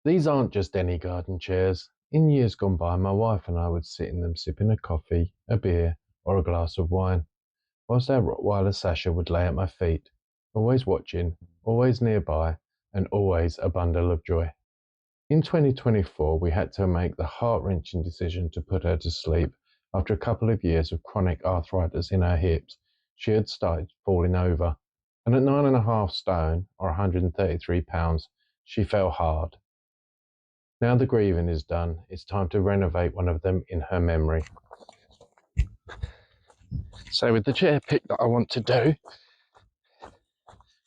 These aren't just any garden chairs. In years gone by, my wife and I would sit in them sipping a coffee, a beer, or a glass of wine, whilst our Rottweiler Sasha would lay at my feet, always watching, always nearby, and always a bundle of joy. In 2024, we had to make the heart-wrenching decision to put her to sleep after a couple of years of chronic arthritis in her hips. She had started falling over, and at 9.5 stone, or 133 pounds, she fell hard. Now the grieving is done, it's time to renovate one of them in her memory. So with the chair pick that I want to do,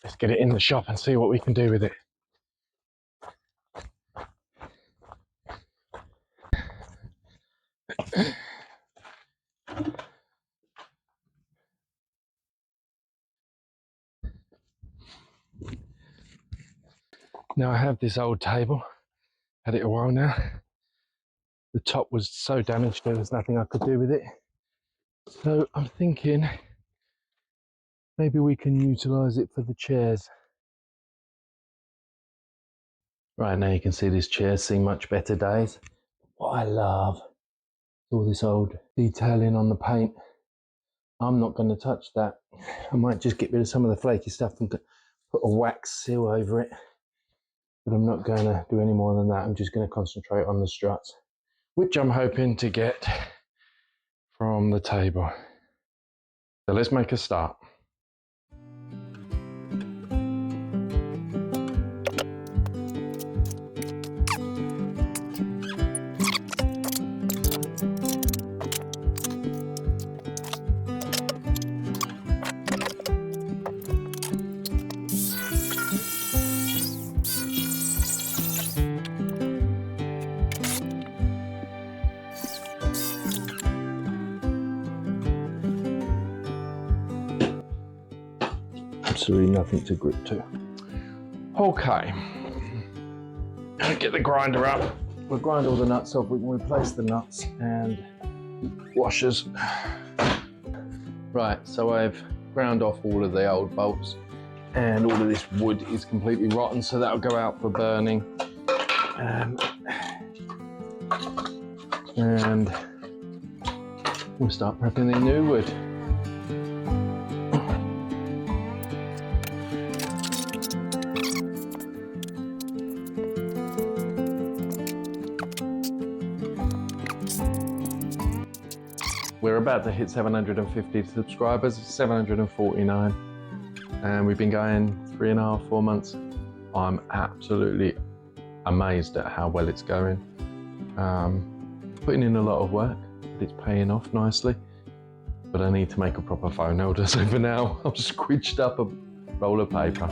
let's get it in the shop and see what we can do with it. Now I have this old table, had it a while now. The top was so damaged there was nothing I could do with it. So I'm thinking maybe we can utilise it for the chairs. Right, now you can see this chair's seen much better days. What I love is all this old detailing on the paint. I'm not going to touch that. I might just get rid of some of the flaky stuff and put a wax seal over it. But I'm not going to do any more than that. I'm just going to concentrate on the struts, which I'm hoping to get from the table. So let's make a start. Absolutely nothing to grip to. Okay, get the grinder up. We'll grind all the nuts off. We can replace the nuts and washers. Right, so I've ground off all of the old bolts and all of this wood is completely rotten, so that'll go out for burning. And we'll start prepping the new wood. We're about to hit 750 subscribers, 749, and we've been going 3.5, 4 months. I'm absolutely amazed at how well it's going. Putting in a lot of work, but it's paying off nicely. But I need to make a proper phone holder, so for now I've squidged up a roll of paper.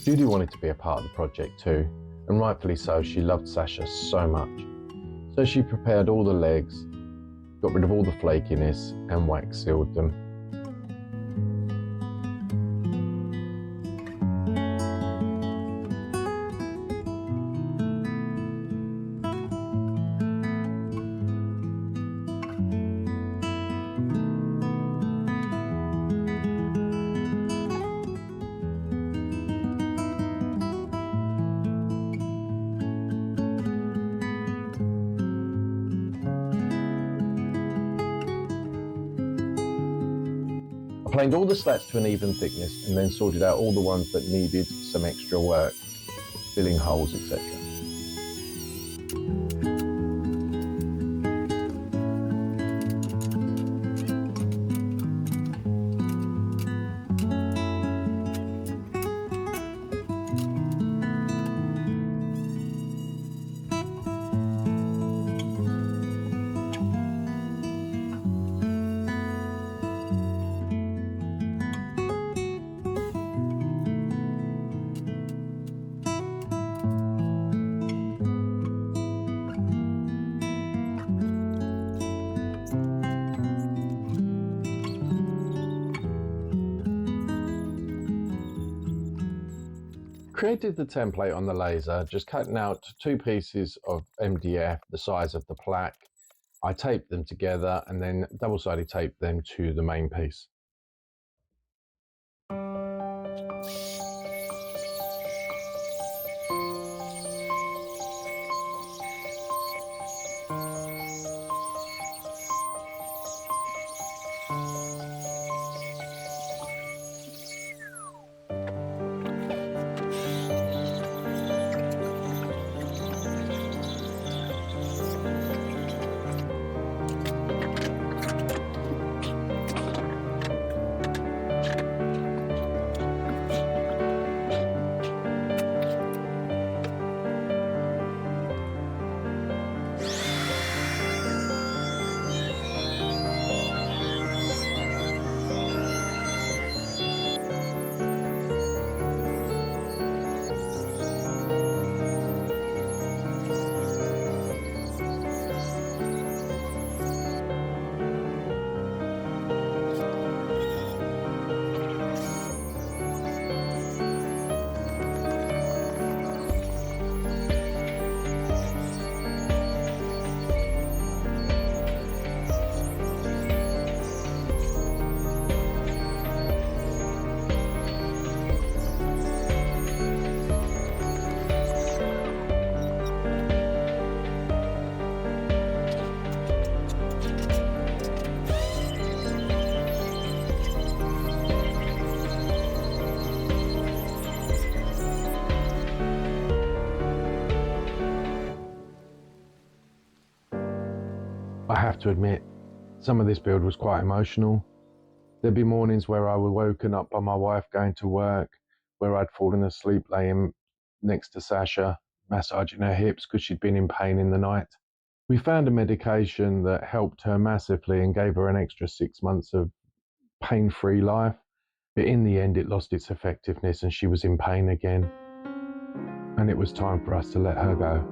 Judy wanted to be a part of the project too, and rightfully so. She loved Sasha so much. So she prepared all the legs, got rid of all the flakiness and wax sealed them. planed all the slats to an even thickness and then sorted out all the ones that needed some extra work, filling holes, etc. Created the template on the laser, just cutting out 2 pieces of MDF the size of the plaque. I taped them together and then double-sided taped them to the main piece. I have to admit, some of this build was quite emotional. There'd be mornings where I was woken up by my wife going to work, where I'd fallen asleep laying next to Sasha, massaging her hips because she'd been in pain in the night. We found a medication that helped her massively and gave her an extra 6 months of pain-free life, but in the end it lost its effectiveness and she was in pain again. And it was time for us to let her go.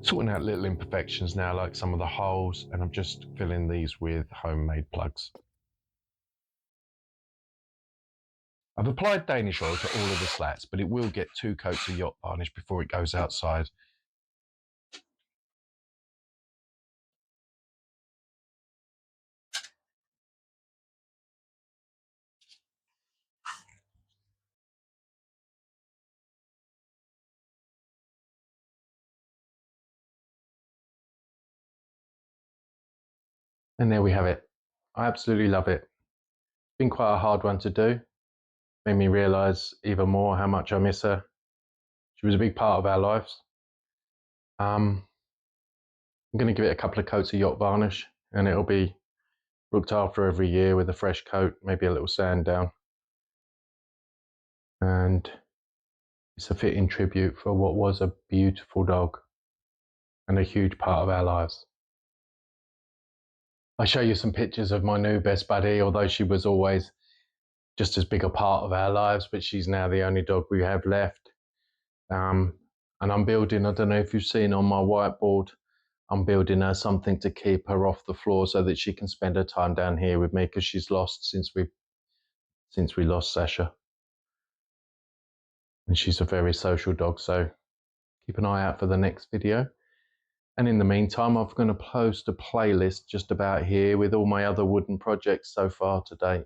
sorting out little imperfections now, like some of the holes, and I'm just filling these with homemade plugs. I've applied Danish oil to all of the slats, but it will get 2 coats of yacht varnish before it goes outside. And there we have it. I absolutely love it. It's been quite a hard one to do. Made me realise even more how much I miss her. She was a big part of our lives. I'm going to give it a couple of coats of yacht varnish, and it'll be looked after every year with a fresh coat, maybe a little sand down. And it's a fitting tribute for what was a beautiful dog and a huge part of our lives. I show you some pictures of my new best buddy, although she was always just as big a part of our lives, but she's now the only dog we have left. And I'm building, I don't know if you've seen on my whiteboard, I'm building her something to keep her off the floor so that she can spend her time down here with me, because she's lost since we lost Sasha. And she's a very social dog, so keep an eye out for the next video. And in the meantime, I'm going to post a playlist just about here with all my other wooden projects so far to date.